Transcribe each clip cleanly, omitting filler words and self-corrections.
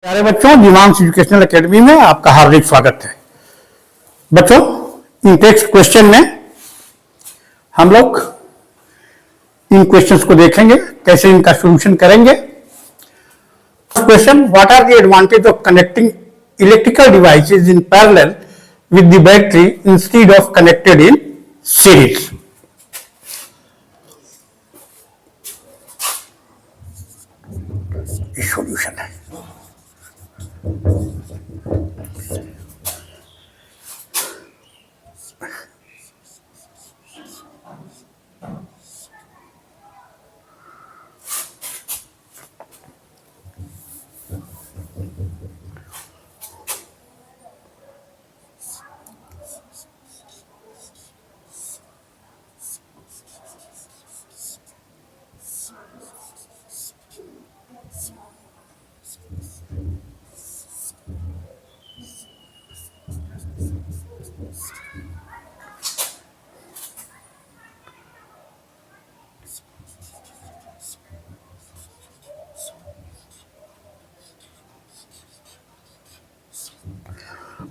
प्यारे बच्चों, दिमांश educational academy में आपका हार्दिक स्वागत है। बच्चों, इन टेक्स्ट क्वेश्चन में हम लोग इन क्वेश्चंस को देखेंगे, कैसे इनका सॉल्यूशन करेंगे। Question, what are the advantage of connecting electrical devices in parallel with the battery instead of connected in series. Solution है।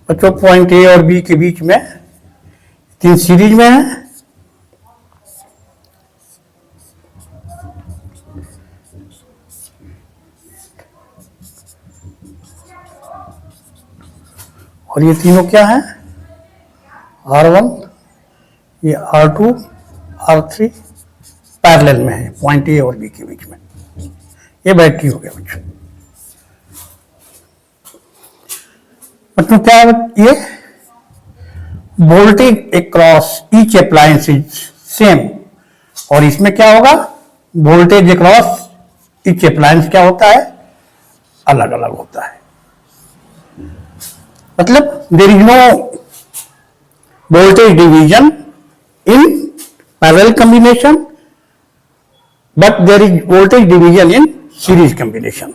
बच्चों, पॉइंट ए और बी के बीच में तीन सीरीज में है। और ये तीनों क्या है? R1, ये R2, R3 पैरेलल में है, पॉइंट ए और बी के बीच में। ये बैटरी हो गया बच्चों। क्या है ये? Voltage across each appliance is same. और इसमें क्या होगा? वोल्टेज अक्रॉस ईच अप्लायंस क्या होता है? अलग अलग होता है। मतलब there is no voltage division in parallel combination, but there is voltage division in series combination.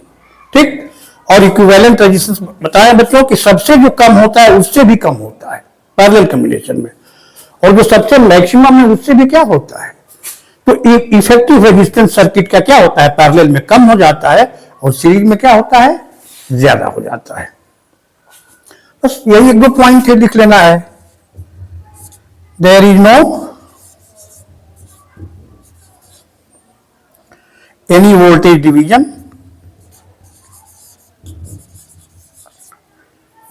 ठीक। और इक्विवेलेंट रेजिस्टेंस बताया बच्चों कि सबसे जो कम होता है उससे भी कम होता है पैरेलल कॉम्बिनेशन में, और जो सबसे मैक्सिमम है उससे भी क्या होता है। तो इफेक्टिव रेजिस्टेंस सर्किट का क्या होता है? पैरेलल में कम हो जाता है और सीरीज में क्या होता है? ज्यादा हो जाता है। बस यही एक दो पॉइंट है, लिख लेना है। There is no any voltage division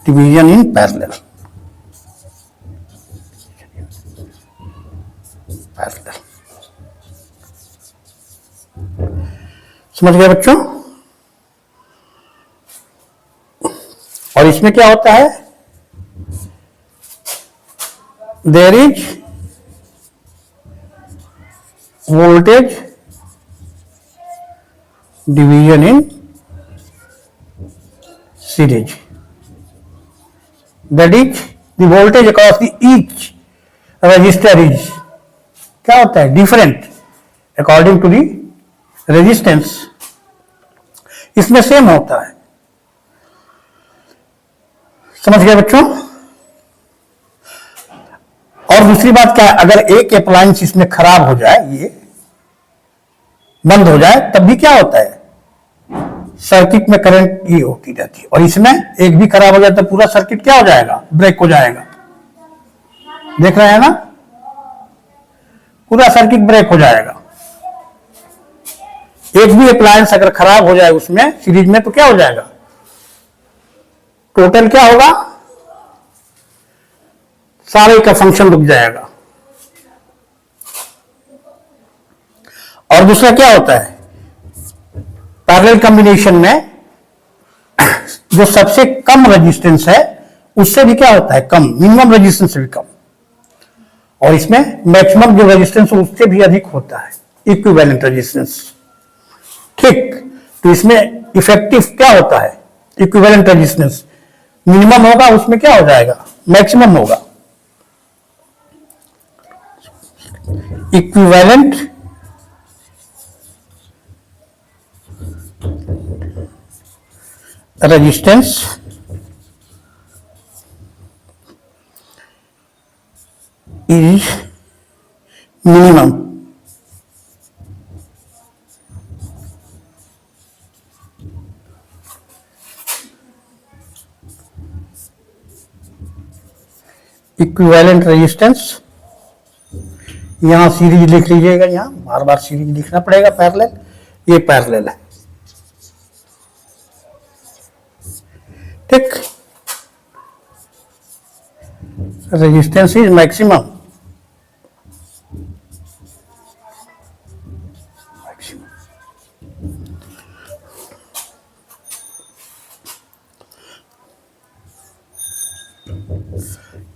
in parallel। समझ गए बच्चों? और इसमें क्या होता है? There is voltage division in series. That is the voltage across the each resistor is क्या होता है? Different according to the resistance। इसमें सेम होता है। समझ गए बच्चों? और दूसरी बात क्या है? अगर एक अप्लायंस इसमें खराब हो जाए, ये बंद हो जाए, तब भी क्या होता है? सर्किट में करंट ये होती रहती है। और इसमें एक भी खराब हो जाए तो पूरा सर्किट क्या हो जाएगा? ब्रेक हो जाएगा। देख रहे हैं ना? पूरा सर्किट ब्रेक हो जाएगा। एक भी अप्लायंस अगर खराब हो जाए उसमें सीरीज में तो क्या हो जाएगा? टोटल क्या होगा? सारे का फंक्शन रुक जाएगा। और दूसरा क्या होता है? पैरेलल कॉम्बिनेशन में जो सबसे कम रेजिस्टेंस है उससे भी क्या होता है? कम, मिनिमम रेजिस्टेंस से भी कम। और इसमें मैक्सिमम जो रेजिस्टेंस है उससे भी अधिक होता है, इक्विवेलेंट रेजिस्टेंस। ठीक। तो इसमें इफेक्टिव क्या होता है? इक्विवेलेंट रेजिस्टेंस मिनिमम होगा, उसमें क्या हो जाएगा? मैक्सिमम होगा। Equivalent resistance is minimum। Equivalent resistance, यहां सीरीज लिख लीजिएगा, यहां बार बार सीरीज लिखना पड़ेगा, पैरेलल, ये पैरेलल है, ठीक। रेजिस्टेंस इज मैक्सिमम,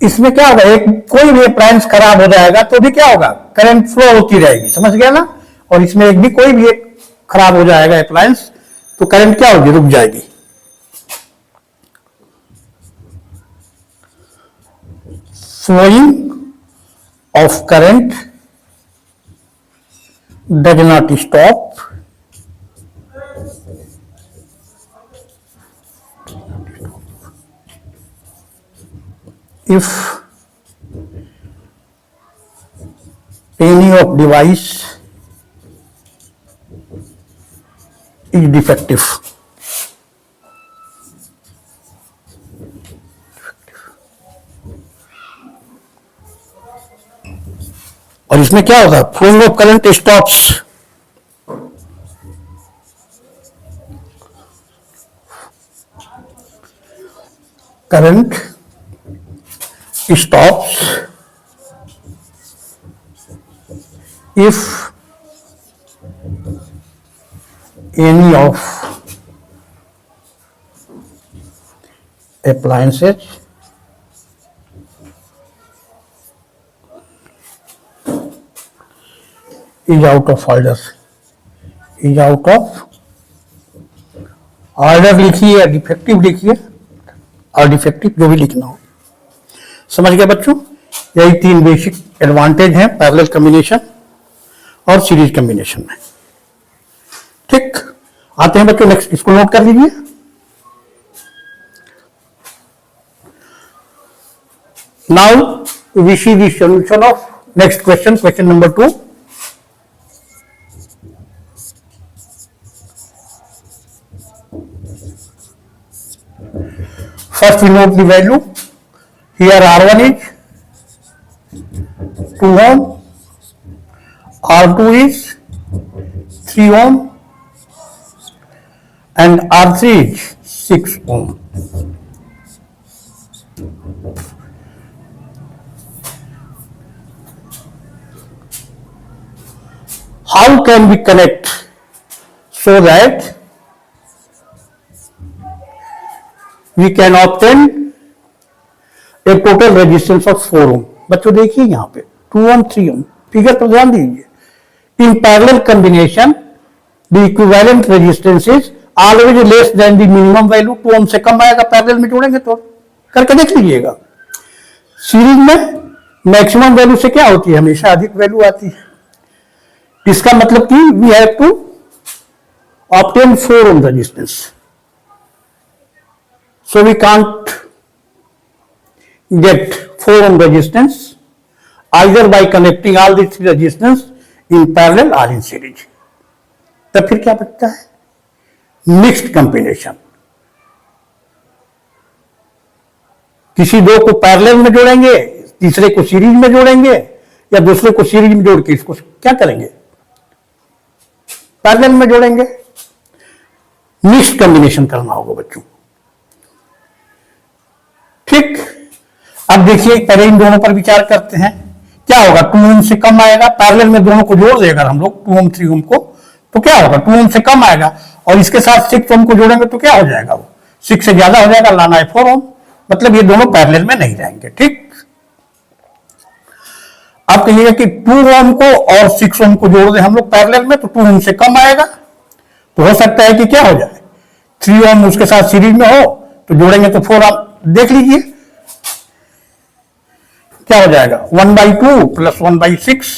इसमें क्या होगा, एक कोई भी अप्लायंस खराब हो जाएगा तो भी क्या होगा, करंट फ्लो होती रहेगी, समझ गया ना। और इसमें एक भी कोई भी एक खराब हो जाएगा अप्लायंस तो करंट क्या होगी, रुक जाएगी। Flowing of current does not stop if any of device is defective. और इसमें क्या होगा, flowing of current stops, current stops if any of appliances is out of order, is out of order लिखिए या डिफेक्टिव लिखिए, और defective जो भी लिखना हो। समझ गए बच्चों, यही तीन बेसिक एडवांटेज हैं पैरेलल कॉम्बिनेशन और सीरीज कॉम्बिनेशन में, ठीक। आते हैं बच्चों नेक्स्ट, इसको नोट कर लीजिए। Now we see the solution of next question, question number 2। First we note the value. Here R1 is 2 ohm, R2 is 3 ohm, and R3 is 6 ohm. How can we connect so that we can obtain एक total resistance of 4 ओम। बच्चों देखिए यहां पे 2 ओम 3 ओम, figure पर ध्यान दीजिए। इन parallel combination the equivalent resistance is always less than the minimum value, 2 ओम से कम आएगा पैरेलल में जोड़ेंगे तो, करके देख लीजिएगा। सीरीज में मैक्सिमम वैल्यू से क्या होती है, हमेशा अधिक वैल्यू आती है। इसका मतलब कि we have to obtain 4 ohm resistance, so we can't get 4 ohm resistance either by connecting all these three resistance in parallel or in series। तब फिर क्या बचता है, मिक्स्ड कॉम्बिनेशन। किसी दो को पैरेलल में जोड़ेंगे, तीसरे को सीरीज में जोड़ेंगे, या दूसरे को सीरीज में जोड़ के इसको क्या करेंगे, पैरेलल में जोड़ेंगे। मिक्स्ड कॉम्बिनेशन करना होगा बच्चों, ठीक। अब देखिए पहले इन दोनों पर विचार करते हैं, क्या होगा, 2 ओम से कम आएगा, पैरेलल में दोनों को जोड़ देगा हम लोग 2 ओम 3 ओम को, तो क्या होगा, 2 ओम से कम आएगा, और इसके साथ 6 ओम को जोड़ेंगे तो क्या हो जाएगा, वो 6 से ज्यादा हो जाएगा, लाना है 4 ओम, मतलब ये दोनों पैरेलल में नहीं रहेंगे, ठीक। अब कहिएगा कि 2 ओम को और 6 ओम को जोड़ दें हम लोग पैरेलल में, तो 2 ओम से कम आएगा, तो हो सकता है कि क्या हो जाए, 3 ओम उसके साथ सीरीज में हो तो जोड़ेंगे तो 4 ओम। देख लीजिए क्या हो जाएगा, 1/2 प्लस 1/6,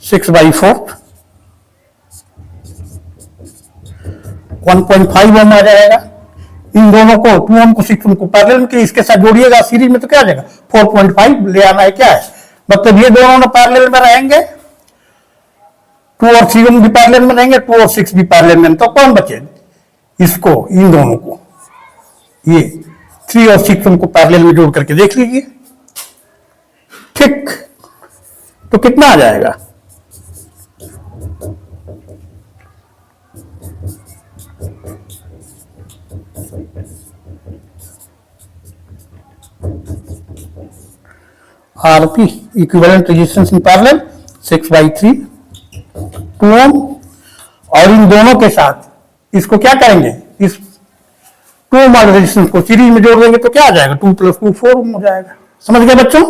6/4, 1.5 ओम आ जाएगा। इन दोनों को 2 ओम को 6 ओम को पैरेलल में इसके साथ जोड़िएगा सीरीज में तो क्या आ जाएगा 4.5 ले आना है क्या है, मतलब ये दोनों ना पैरेलल में रहेंगे, 2 और 3 ओम भी पैरेलल में रहेंगे, 2 और 6 भी पैरेलल में, तो कौन बचे इसको, इन दोनों को, ये 3 और 6 ओम को पैरेलल में जोड़ करके देख लीजिए। ठीक, तो कितना आ जाएगा, RP equivalent resistance in parallel 6/3 2 ओम, और इन दोनों के साथ इसको क्या करेंगे, इस 2 ओम वाले रेजिस्टेंस को सीरीज में जोड़ देंगे तो क्या आ जाएगा 2 + 2 4 ओम हो जाएगा। समझ गए बच्चों,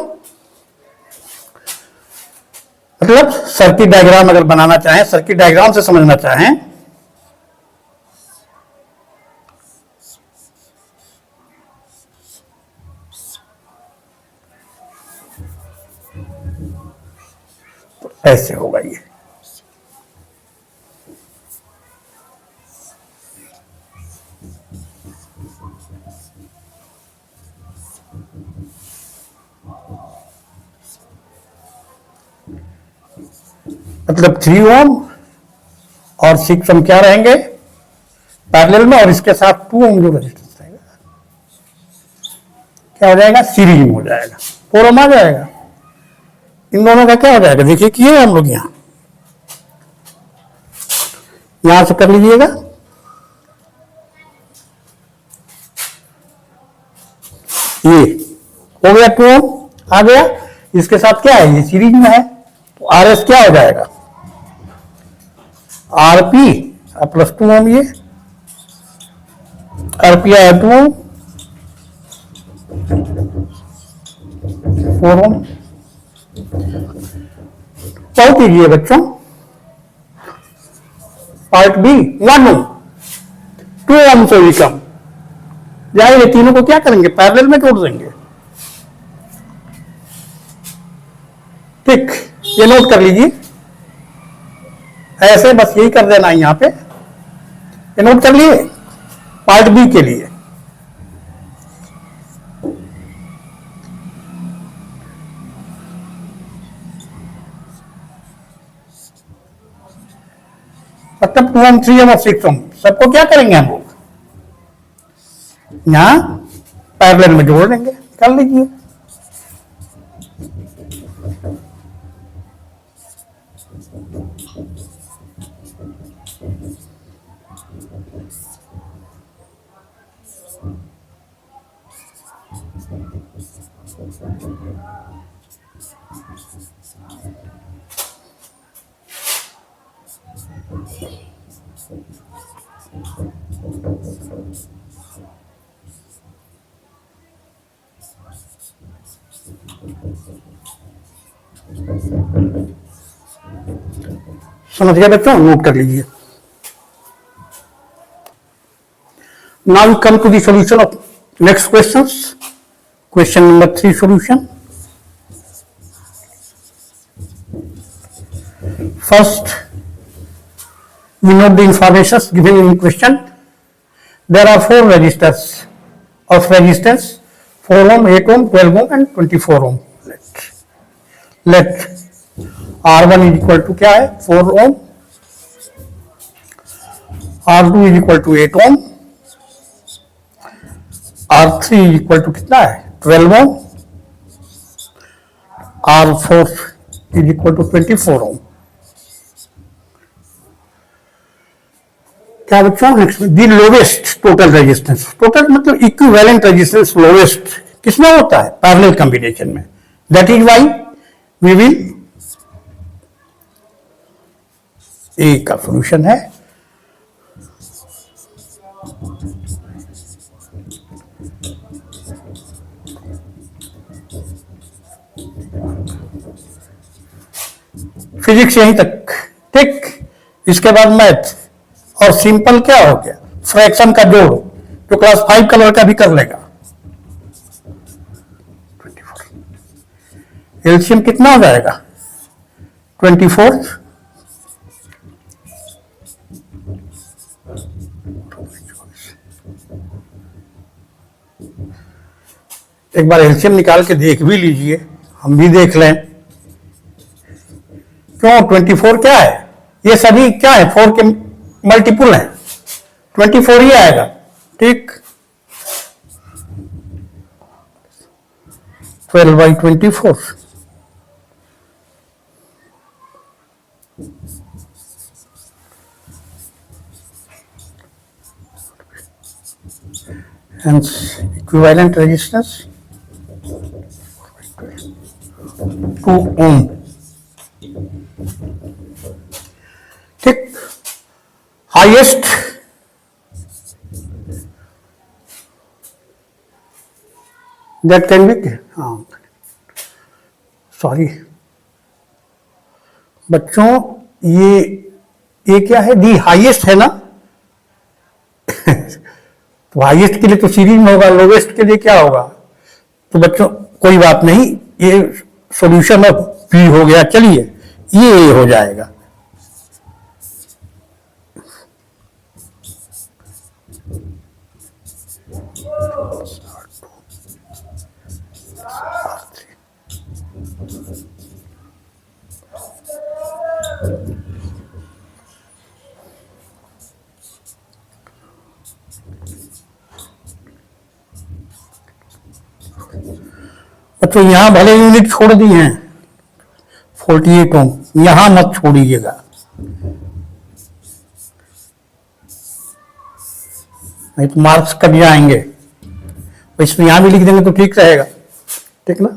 मतलब सर्किट डायग्राम अगर बनाना चाहें, सर्किट डायग्राम से समझना चाहें, तो ऐसे होगा ये। मतलब 3 ओम और 6 ओम क्या रहेंगे पैरेलल में, और इसके साथ 2 ओम जो रेजिस्टेंस रहेगा क्या हो जाएगा, सीरीज में हो जाएगा, 4 ओम आ जाएगा। इन दोनों का क्या हो जाएगा, देखिए किए हम लोग यहां से कर लीजिएगा, ये हो गया 2 ओम आ गया, इसके साथ क्या है, ये सीरीज में है, तो आरएस क्या हो जाएगा, आरपी प्लस 2 ओम, ये आरपी आया 2 ओम 4 ओम। क्या कीजिए बच्चों, पार्ट बी 1 ओम 2 ओम से भी कम जाए, ये तीनों को क्या करेंगे पैरेलल में जोड़ देंगे। ठीक, ये नोट कर लीजिए, ऐसे बस यही कर देना है, यहां पे ये नोट कर लिए पार्ट बी के लिए। मतलब 2 ओम 3 ओम और 6 ओम सबको क्या करेंगे हम लोग यहां पैरेलल में जोड़ देंगे, कर लीजिए। समझ गए बच्चों, नोट कर लीजिए। Now we come to the solution of next questions. Question number 3 solution. First, we note the information given in question. There are 4 resistors of resistance 4 ohm, 8 ohm, 12 ohm and 24 ohm. Let R1 is equal to क्या है 4 ohm, R2 is equal to 8 ohm, R3 is equal to कितना है 12 ohm, R4 is equal to 24 ohm. क्या बच्चों next में the lowest total resistance, total मतलब equivalent resistance lowest किसमें होता है पैरेलल कॉम्बिनेशन में, that is why we will, A का सॉल्यूशन है। फिजिक्स यहीं तक, ठीक। इसके बाद मैथ और सिंपल क्या हो गया फ्रैक्शन का जोड़, जो क्लास 5 का लड़का भी कर लेगा। एलसीएम कितना हो जाएगा 24, एक बार एलसीएम निकाल के देख भी लीजिए, हम भी देख लें। क्यों 24 क्या है, ये सभी क्या है, 4 के मल्टीपुल हैं, 24 ही आएगा। ठीक, 12/24। Hence equivalent resistance 2 ohm। ठीक, हाईएस्ट दैट कैन बी, हाँ सॉरी बच्चों, ये क्या है, दी हाईएस्ट है ना तो हाईएस्ट के लिए तो सीरीज में होगा, लोवेस्ट के लिए क्या होगा। तो बच्चों कोई बात नहीं, ये सॉल्यूशन ऑफ पी हो गया, चलिए ये हो जाएगा। तो यहां भले यूनिट छोड़ दी हैं 48 ओम, यहां मत छोड़िएगा, नहीं तो मार्क्स कट जाएंगे। इसमें यहां भी लिख देंगे तो ठीक रहेगा, ठीक ना।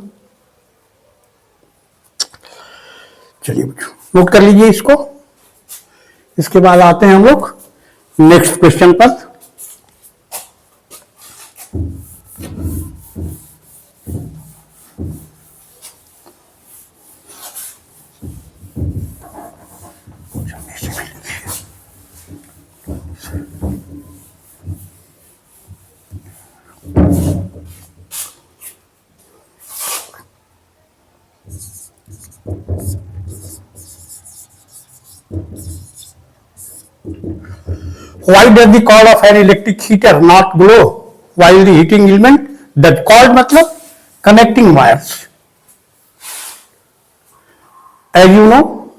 चलिए नोट कर लीजिए इसको। इसके बाद आते हैं हम लोग नेक्स्ट क्वेश्चन पर। Why does the cord of an electric heater not glow while the heating element? That cord मतलब connecting wires. As you know,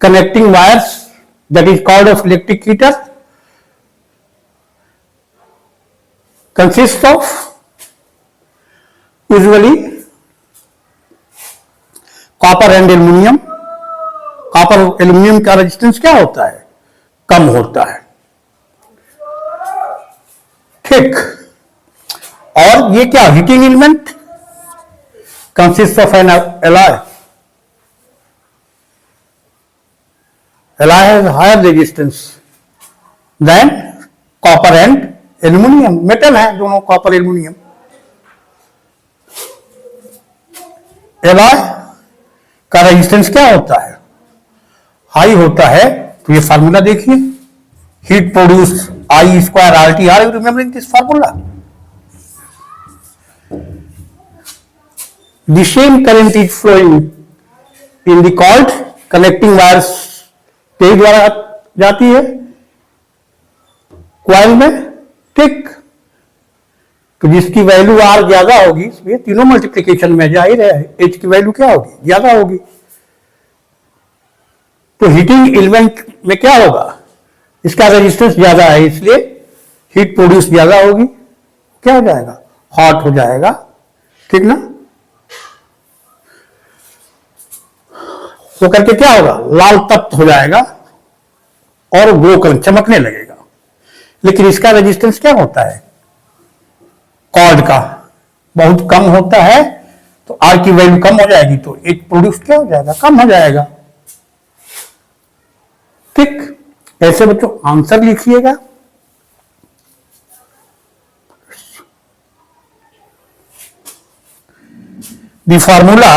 connecting wires, that is cord of electric heater, consists of usually copper and aluminium. Copper aluminium का resistance क्या होता है, कम होता है। ठीक, और ये क्या, heating element consist of an alloy. Alloy has higher resistance than copper and aluminium. Metal है दोनों, कॉपर एल्यूमिनियम। एलॉय का रेजिस्टेंस क्या होता है, हाई होता है। तो ये फार्मूला देखिए, heat produce I square RT। Are you remembering this formula? The same current is flowing in the cord, connecting wires के द्वारा जाती है कॉइल में। ठीक, तो जिसकी वैल्यू R ज्यादा होगी, इसमें तीनों मल्टीप्लीकेशन में जाहिर है H की वैल्यू क्या होगी, ज्यादा होगी। तो हीटिंग एलिमेंट में क्या होगा, इसका रेजिस्टेंस ज्यादा है, इसलिए हीट प्रोड्यूस ज्यादा होगी, क्या हो जाएगा, हॉट हो जाएगा। ठीक ना, तो करके क्या होगा, लाल तप्त हो जाएगा और ग्लो कर चमकने लगेगा। लेकिन इसका रेजिस्टेंस क्या होता है, कॉर्ड का बहुत कम होता है, तो आर की वैल्यू कम हो जाएगी, तो एक प्रोड्यूस क्या हो जाएगा, कम हो जाएगा। ठीक, ऐसे बच्चों आंसर लिखिएगा। The formula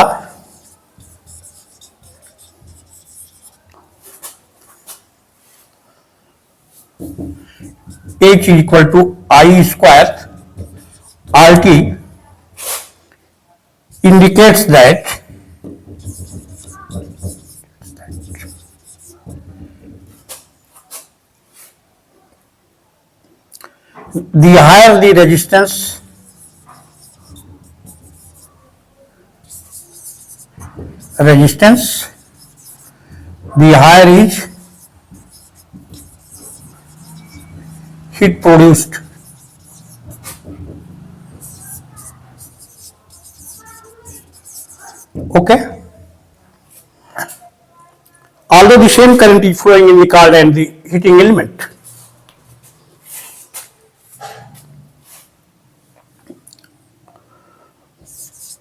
H is equal to I square RT indicates that the higher the resistance, resistance, the higher is heat produced. Okay. Although the same current is flowing in the card and the heating element.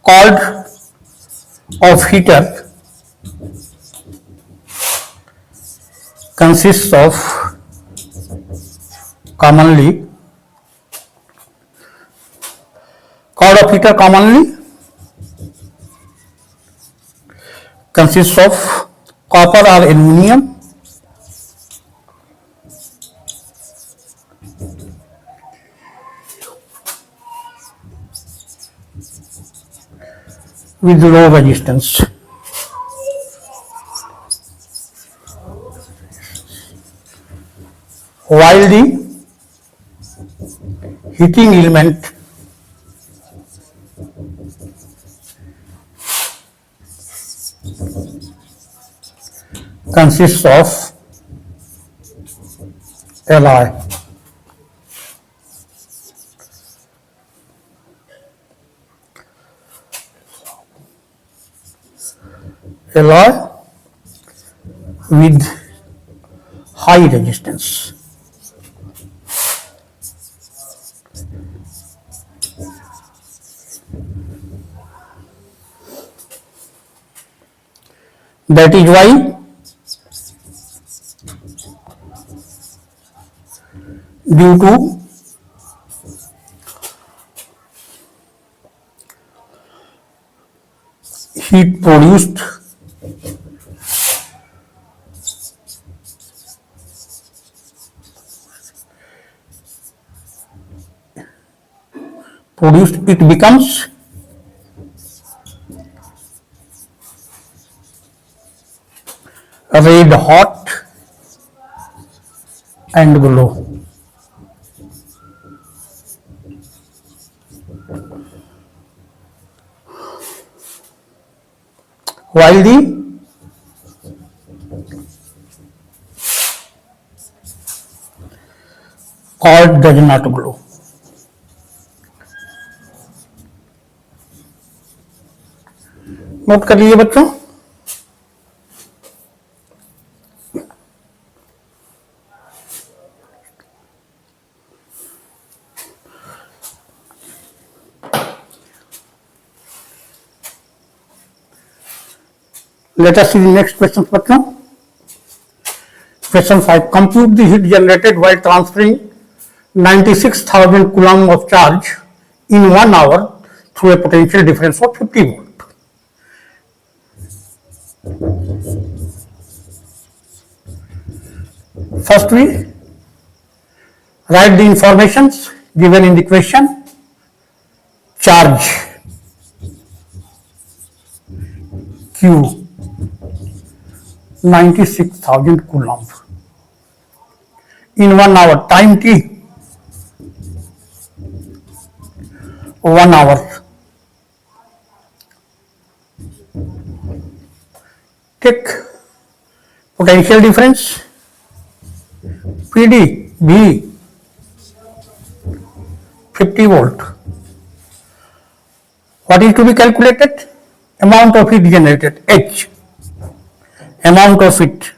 Cord of heater consists of commonly consists of copper or aluminum with low resistance. While the heating element consists of alloy. Alloy with high resistance. That is why due to heat produced it becomes red hot and glow. While the cord does not glow. Note कर लीजिए बच्चों. Let us see the next question, bachcho. Question 5. Compute the heat generated while transferring 96,000 coulomb of charge in 1 hour through a potential difference of 50 volt. First we write the informations given in the question. Charge Q 96,000 coulomb in 1 hour. Time T 1 hour. Take potential difference PD B 50 volt. What is to be calculated? Amount of heat generated H. Amount of it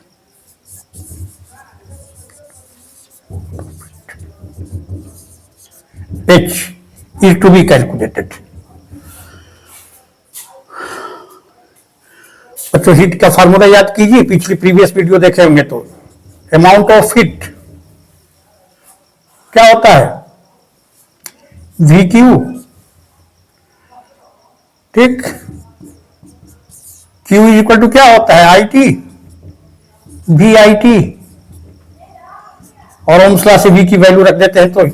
H is to be calculated. बच्चों heat का formula याद कीजिए, पिछली previous video देखे होंगे तो. Amount of heat क्या होता है? We Q. ठीक. Q इज इक्वल टू क्या होता है? I T V I T. और ओम्स लॉ से V की वैल्यू रख देते हैं तो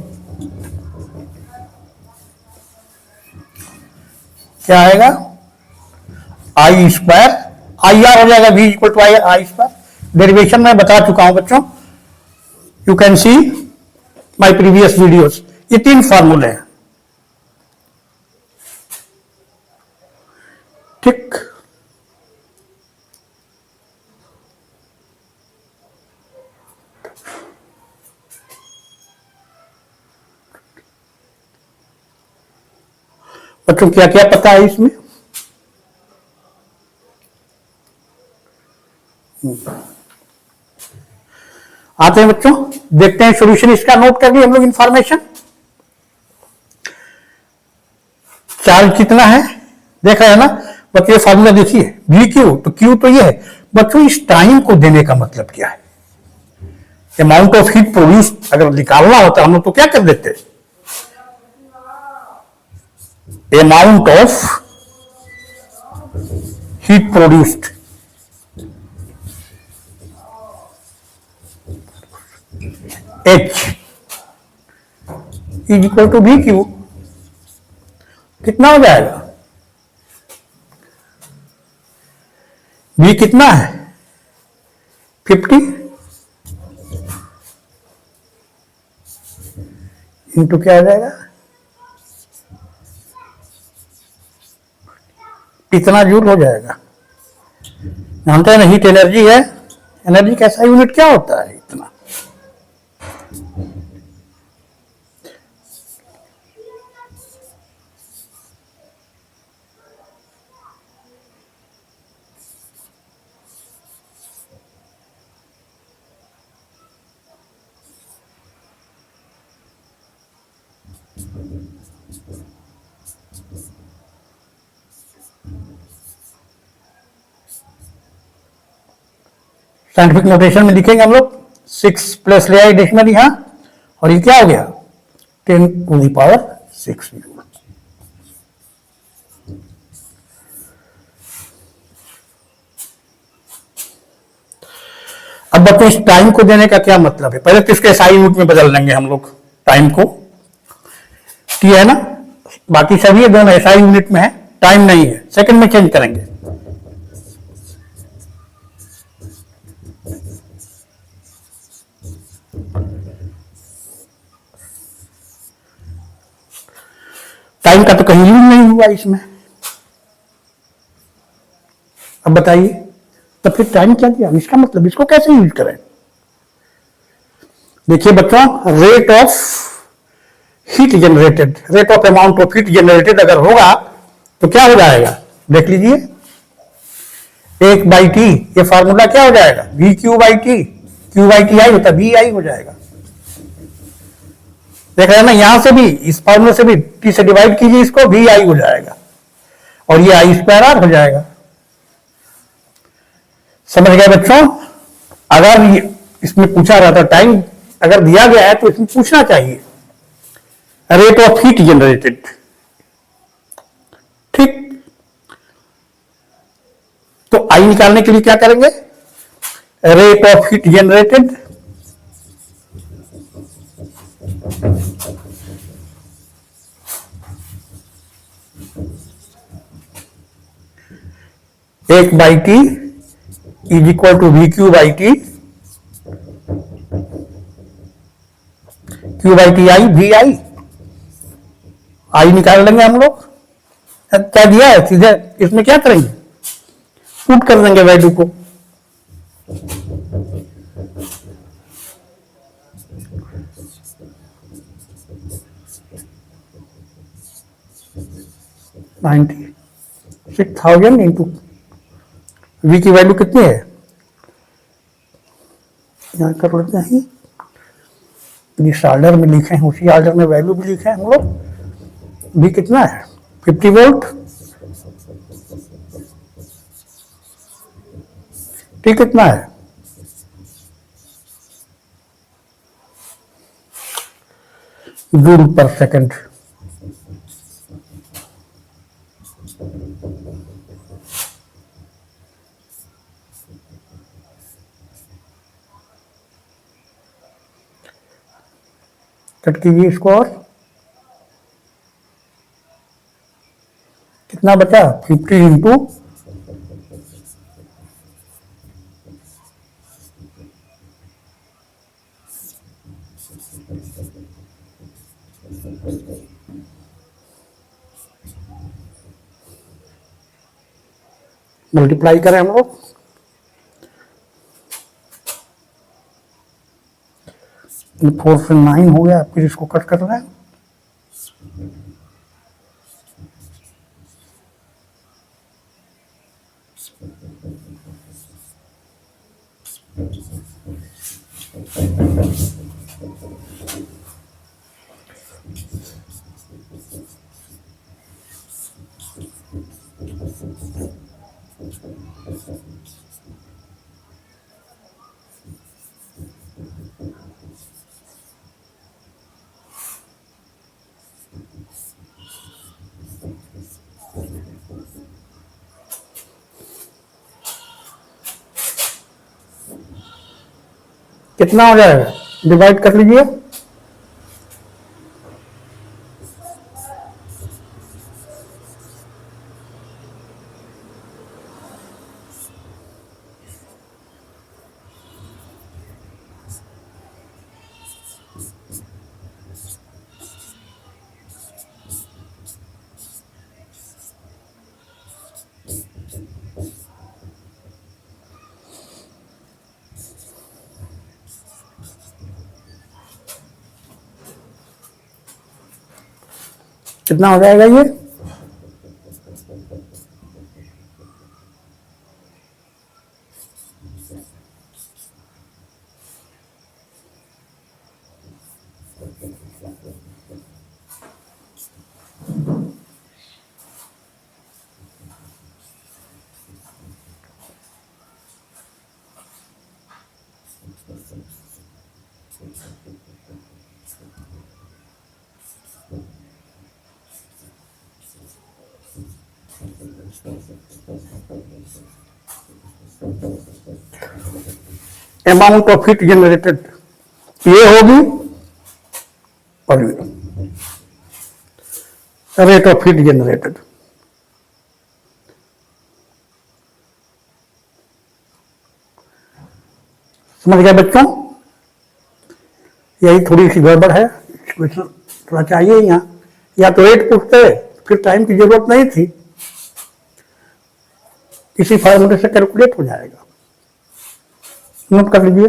क्या आएगा? आई स्क्वायर आई आर हो जाएगा. V equal to I square. Derivation में बता चुका हूं बच्चों. You can see my previous videos. ये 3 फॉर्मूले हैं. ठीक. बच्चों क्या क्या पता है इसमें? आते हैं बच्चों, देखते हैं सॉल्यूशन इसका। नोट कर लिए हम लोग इंफॉर्मेशन। चार्ज कितना है देख रहे हैं ना बच्चों, ये फॉर्मूला देखिए वी क्यू, तो क्यू तो ये है बच्चों। इस टाइम को देने का मतलब क्या है? अमाउंट ऑफ हीट प्रोड्यूस अगर निकालना होता हम लोग तो क्या कर देते? Amount of heat produced H is equal to V Q. कितना हो जाएगा? V कितना है? 50 इंटू क्या आ जाएगा? इतना जूल हो जाएगा। जानते हैं ना हीट एनर्जी है। एनर्जी कैसा यूनिट क्या होता है? इतना। साइंटिफिक नोटेशन में लिखेंगे हम लोग 6 प्लस ले आए डिक्शनरी यहां, और ये क्या हो गया? 10⁻⁶ जूल। अब बच्चों इस टाइम को देने का क्या मतलब है? पहले तो इसके एसआई यूनिट में बदल लेंगे हम लोग टाइम को। टी है ना, बाकी सभी दोनों एसआई यूनिट में है, टाइम नहीं है, सेकंड में चेंज करेंगे। टाइम का तो कहीं यूज नहीं हुआ इसमें। अब बताइए तो फिर टाइम क्या दिया? इसका मतलब इसको कैसे यूज करें? देखिए बच्चों, rate of heat generated, rate of amount of heat generated अगर होगा तो क्या हो जाएगा? देख लीजिए, 1/T, ये फार्मूला क्या हो जाएगा? We Q by T. Q by T आई होता वी आई हो जाएगा। देख रहे हैं ना, यहां से भी इस फार्मूले से भी टी से डिवाइड कीजिए इसको, वी आई हो जाएगा, और ये आई स्क्वायर आर हो जाएगा। समझ गए बच्चों? अगर इसमें पूछा रहा था टाइम अगर दिया गया है तो इसमें पूछना चाहिए रेट ऑफ हीट जनरेटेड। ठीक, तो आई निकालने के लिए क्या करेंगे? रेट ऑफ हीट जनरेटेड एक by T is equal to V Q by T. Q by T I, V I, I निकाल लेंगे हम लोग। क्या दिया है सीधे इसमें क्या करेंगे? पुट कर देंगे वैल्यू को। $96,000 इंटू वी की वैल्यू कितनी है? यहां कर लेते हैं, जिस ऑर्डर में लिखे हैं उसी ऑर्डर में वैल्यू भी लिखे हैं हम लोग। वी कितना है? 50 वोल्ट। टी कितना है? जूल पर सेकंड। कट कीजिए इसको, और कितना बचा? 50 इंटू मल्टीप्लाई करें हम लोग, फोर से 9 हो गया, फिर इसको कट करना है। कितना हो जाएगा, डिवाइड कर लीजिए। कितना हो जाएगा ये, अमाउंट ऑफ हीट जनरेटेड ये होगी, और रेट ऑफ हीट जनरेटेड। समझ गए बच्चों, यही थोड़ी सी गड़बड़ है, थोड़ा चाहिए यहाँ, या तो रेट पूछते फिर टाइम की जरूरत नहीं थी, इसी फार्मूले से कैलकुलेट हो जाएगा। नोट कर लीजिए।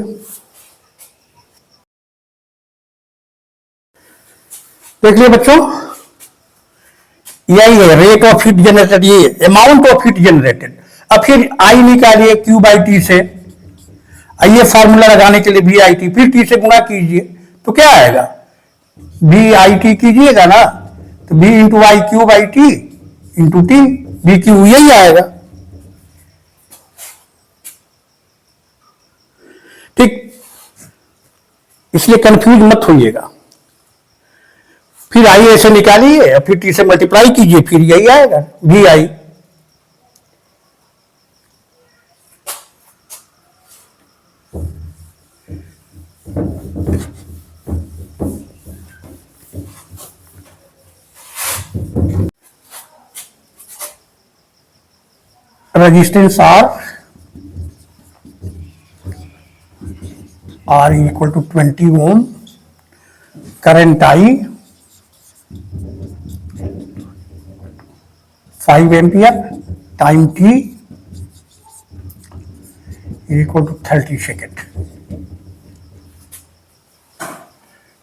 देख लिए बच्चों, यही है रेट ऑफ हीट जनरेटेड, ये अमाउंट ऑफ हीट जनरेटेड। अब फिर आई निकालिए क्यू बाई टी से, ये फार्मूला लगाने के लिए बी आई टी, फिर टी से गुणा कीजिए तो क्या आएगा, बी आई टी कीजिएगा ना तो V into I Q by T into T, V Q यही आएगा। ठीक, इसलिए कंफ्यूज मत होइएगा। फिर आई ऐसे निकालिए, फिर टी से मल्टीप्लाई कीजिए, फिर यही आएगा V I. Resistance R equal to 20 ohm, current I 5 ampere, time T equal to 30 second.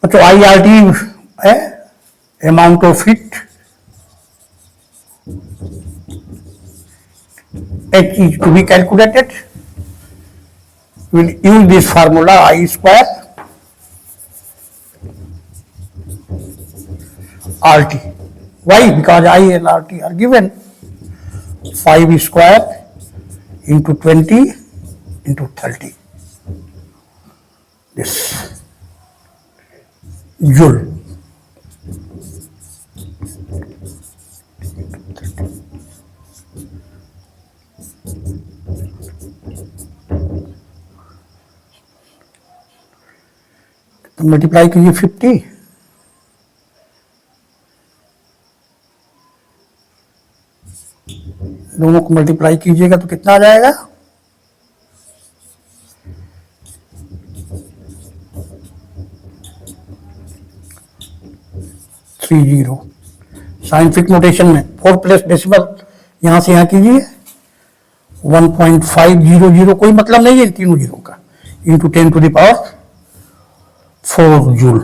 तो IRT है amount of heat, H is to be calculated. We will use this formula I square RT. Why? Because I and RT are given. 5 square into 20 into 30. This joule. तो multiply कीजिए 50, दोनों को multiply कीजिएगा तो कितना आ जाएगा, 30। Scientific notation में 4 plus decimal यहां से यहां कीजिए, 1.500, कोई मतलब नहीं है इन तीनों जीरो का, into 10 to the power 4 joule.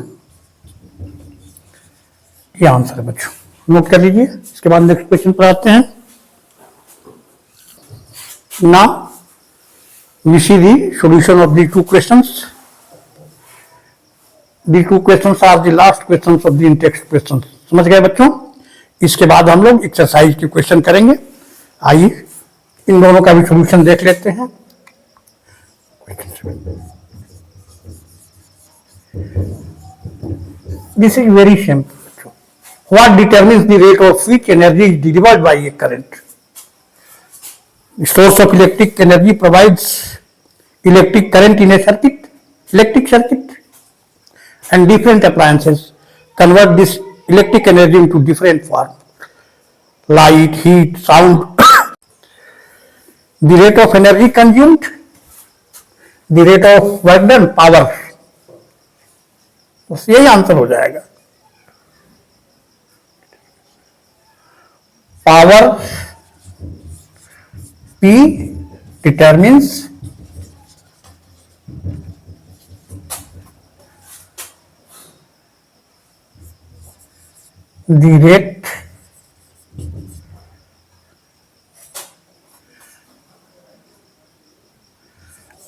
ये आंसर है बच्चों, नोट कर लीजिए। इसके बाद नेक्स्ट क्वेश्चन पर आते हैं। ना We see the solution of the two questions. The two questions are the last questions of the in-text questions. समझ गए बच्चों? इसके बाद हम लोग एक्सरसाइज के क्वेश्चन करेंगे. आइए इन दोनों का भी सॉल्यूशन देख लेते हैं. This is very simple. What determines the rate of which energy is delivered by a current? The source of electric energy provides electric current in a circuit, electric circuit, and different appliances convert this electric energy into different forms: light, heat, sound. The rate of energy consumed, the rate of work done, power. बस यही answer हो जाएगा. Power P determines the rate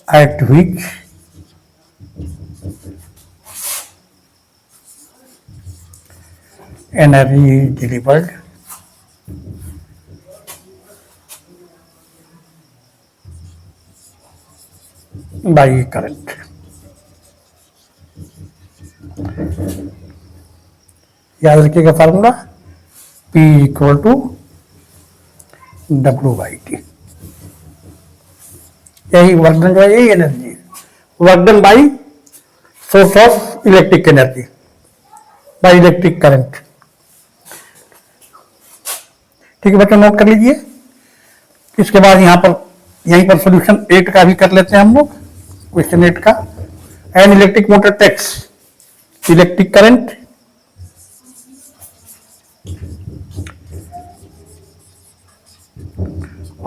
at which energy is delivered by a current. याद रखिएगा formula P equal to W/T. यही work done, यही energy work done by source of electric energy by electric current. ठीक है बच्चों, note कर लीजिए. इसके बाद यहीं पर सॉल्यूशन 8 का भी कर लेते हैं हम लोग. क्वेश्चन 8 का. An electric motor takes electric current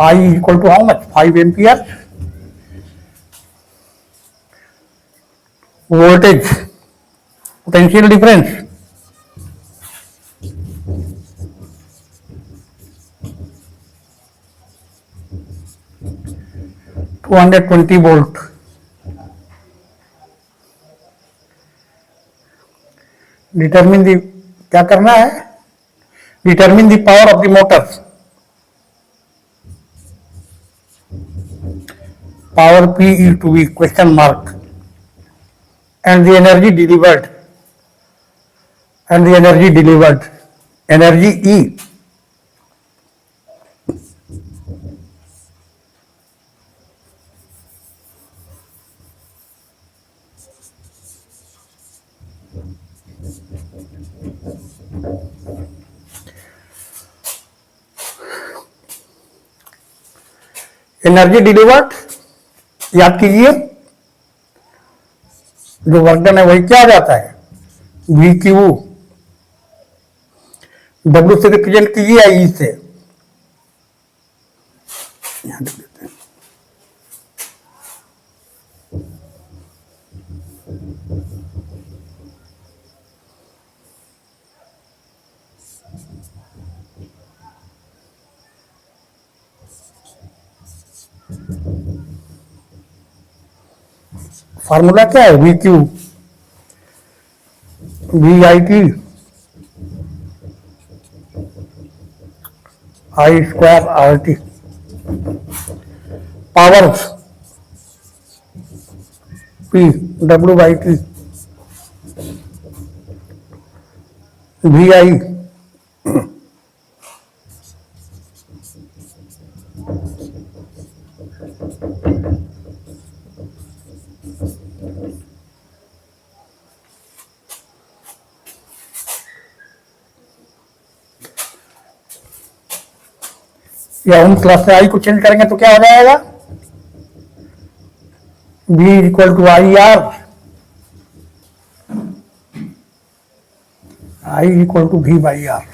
I equal to how much? 5 ampere. Voltage, potential difference, (220 volt). Determine दी, क्या करना है? Determine the power of the motor. Power P is to be question mark, and the energy delivered, energy E. Energy delivered याद कीजिए, जो work done है वही क्या आ जाता है? VQ. W से रिप्रेजेंट कीजिए या E से? यहां लिख देते हैं. फार्मूला क्या है? VQ VIT I² RT. Power P W/T VI या हम क्लास से आई को चेंज करेंगे तो क्या हो जाएगा? V equal to IR, I equal to V/R.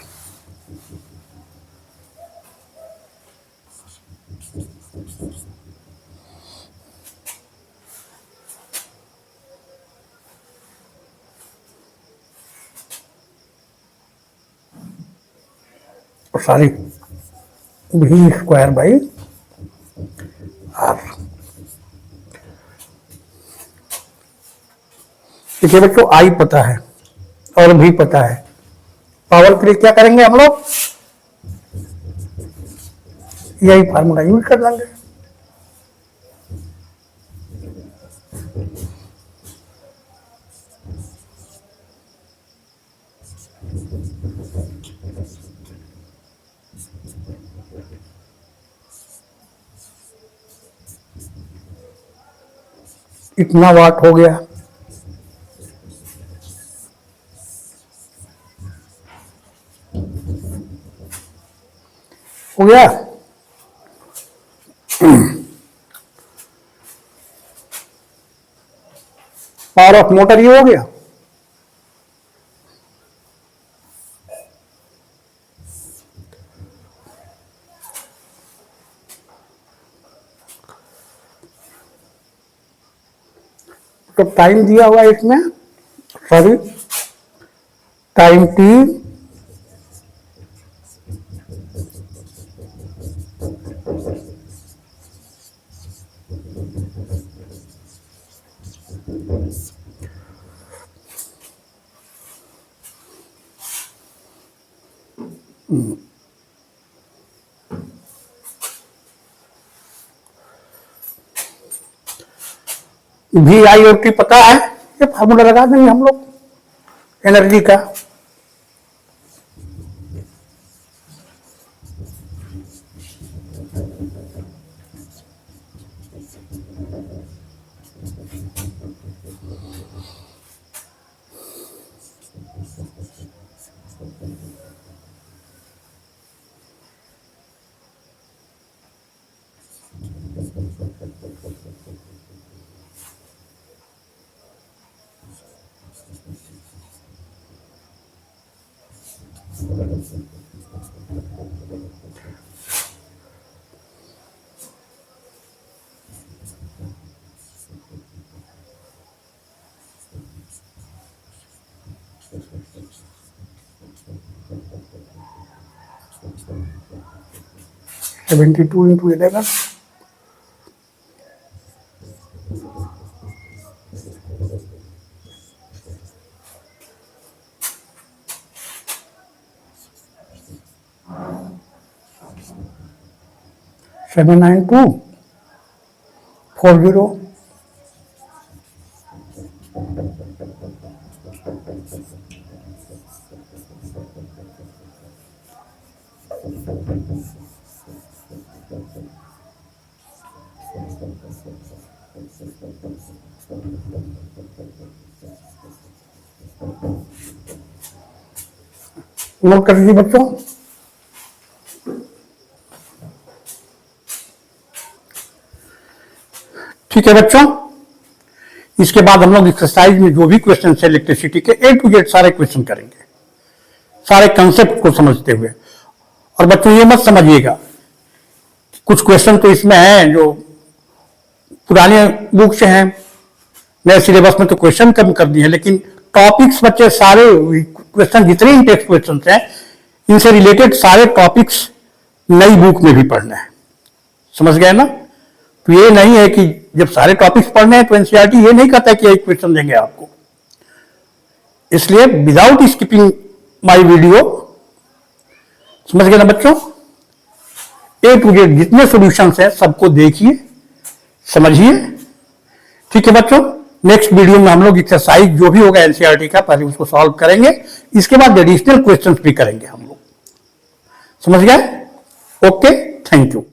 Sorry, V² by R. देखिए बच्चों, आई पता है और भी पता है, पावर के लिए क्या करेंगे हम लोग, यही फार्मूला यूज कर लेंगे। इतना वाट हो गया। हो गया। पावर ऑफ मोटर ये हो गया। तो टाइम दिया हुआ है इसमें, सॉरी, टाइम टी वी आई और टी पता है, ये फार्मूला लगा देंगे हम लोग एनर्जी का। Seventy two into 11, seven 9,240। Note कर लीजिए बच्चों। ठीक है बच्चों, इसके बाद हम लोग एक्सरसाइज में जो भी क्वेश्चन है इलेक्ट्रिसिटी के A to Z सारे क्वेश्चन करेंगे, सारे कंसेप्ट को समझते हुए। और बच्चों ये मत समझिएगा, कुछ क्वेश्चन तो इसमें हैं जो पुराने बुक से हैं, नए सिलेबस में तो क्वेश्चन कम कर दिए हैं, लेकिन टॉपिक्स बच्चे सारे क्वेश्चन जितने ही टेक्स्ट क्वेश्चन हैं इनसे रिलेटेड सारे टॉपिक्स नई बुक में भी पढ़ना है। समझ गए ना? तो ये नहीं है कि जब सारे टॉपिक्स पढ़ने हैं तो एनसीईआरटी ये नहीं कहता है कि एक क्वेश्चन देंगे आपको। इसलिए विदाउट स्किपिंग माय वीडियो, समझ गए ना बच्चों, A to Z जितने सॉल्यूशंस हैं सबको देखिए, समझिए। ठीक है बच्चों, नेक्स्ट वीडियो में हम लोग एक्सरसाइज जो भी होगा एनसीईआरटी का पहले उसको सॉल्व करेंगे, इसके बाद एडिशनल क्वेश्चंस भी करेंगे हम लोग। समझ गए? Okay, thank you.